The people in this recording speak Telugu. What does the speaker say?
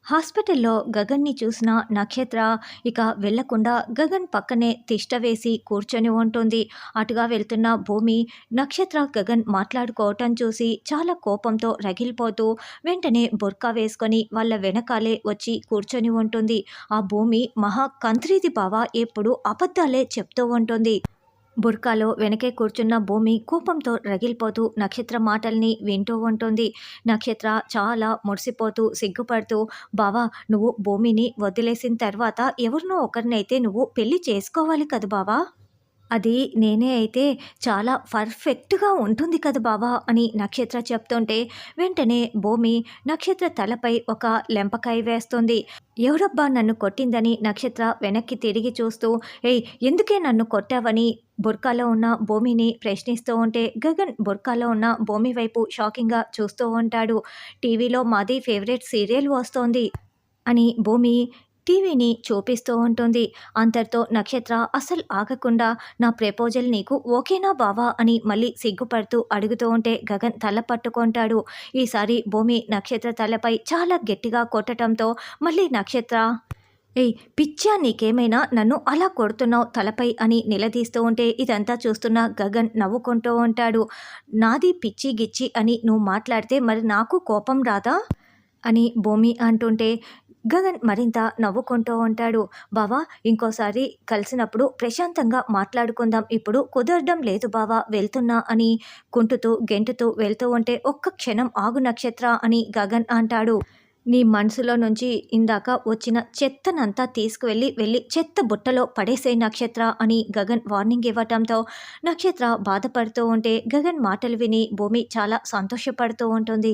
హాస్పిటల్లో గగన్ని చూసిన నక్షత్ర ఇక వెళ్లకుండా గగన్ పక్కనే తిష్ట వేసి కూర్చొని ఉంటుంది. అటుగా వెళ్తున్న భూమి నక్షత్ర గగన్ మాట్లాడుకోవటం చూసి చాలా కోపంతో రగిలిపోతూ వెంటనే బుర్కా వేసుకొని వాళ్ళ వెనకాలే వచ్చి కూర్చొని ఉంటుంది. ఆ భూమి మహా కంత్రీది బావ, ఎప్పుడు అబద్ధాలే చెప్తూ ఉంటుంది. బుర్కాలో వెనకే కూర్చున్న భూమి కోపంతో రగిలిపోతూ నక్షత్ర మాటల్ని వింటూ ఉంటుంది. నక్షత్ర చాలా మురిసిపోతూ సిగ్గుపడుతూ, బావా, నువ్వు భూమిని వదిలేసిన తర్వాత ఎవరినో ఒకరినైతే నువ్వు పెళ్లి చేసుకోవాలి కదా బావా, అది నేనే అయితే చాలా పర్ఫెక్ట్‌గా ఉంటుంది కదా బావా అని నక్షత్ర చెప్తుంటే, వెంటనే భూమి నక్షత్ర తలపై ఒక లెంపకాయ వేస్తుంది. ఎవరబ్బా నన్ను కొట్టిందని నక్షత్ర వెనక్కి తిరిగి చూస్తూ, ఏయ్, ఎందుకే నన్ను కొట్టావని బుర్కాలో ఉన్న భూమిని ప్రశ్నిస్తూ ఉంటే, గగన్ బుర్కాలో ఉన్న భూమి వైపు షాకింగ్‌గా చూస్తూ ఉంటాడు. టీవీలో మాది ఫేవరెట్ సీరియల్ వస్తోంది అని భూమి టీవీని చూపిస్తూ ఉంటుంది. అంతటితో నక్షత్ర అస్సలు ఆగకుండా, నా ప్రపోజల్ నీకు ఓకేనా బావా అని మళ్ళీ సిగ్గుపడుతూ అడుగుతూ ఉంటే గగన్ తల పట్టుకుంటాడు. ఈసారి భూమి నక్షత్ర తలపై చాలా గట్టిగా కొట్టడంతో మళ్ళీ నక్షత్ర, ఏయ్, పిచ్చా నీకేమైనా, నన్ను అలా కొడుతున్నావు తలపై అని నిలదీస్తూ ఉంటే ఇదంతా చూస్తున్న గగన్ నవ్వుకుంటూ ఉంటాడు. నాది పిచ్చి గిచ్చి అని నువ్వు మాట్లాడితే మరి నాకు కోపం రాదా అని భూమి అంటుంటే గగన్ మరింత నవ్వుకుంటూ ఉంటాడు. బావా, ఇంకోసారి కలిసినప్పుడు ప్రశాంతంగా మాట్లాడుకుందాం, ఇప్పుడు కుదరడం లేదు బావా, వెళ్తున్నా అని కుంటుతూ గెంటుతూ వెళ్తూ ఉంటే, ఒక్క క్షణం ఆగు నక్షత్ర అని గగన్ అంటాడు. నీ మనసులో నుంచి ఇందాక వచ్చిన చెత్తనంతా వెళ్ళి చెత్త బుట్టలో పడేసే నక్షత్ర అని గగన్ వార్నింగ్ ఇవ్వటంతో నక్షత్ర బాధపడుతూ ఉంటే గగన్ మాటలు విని భూమి చాలా సంతోషపడుతూ ఉంటుంది.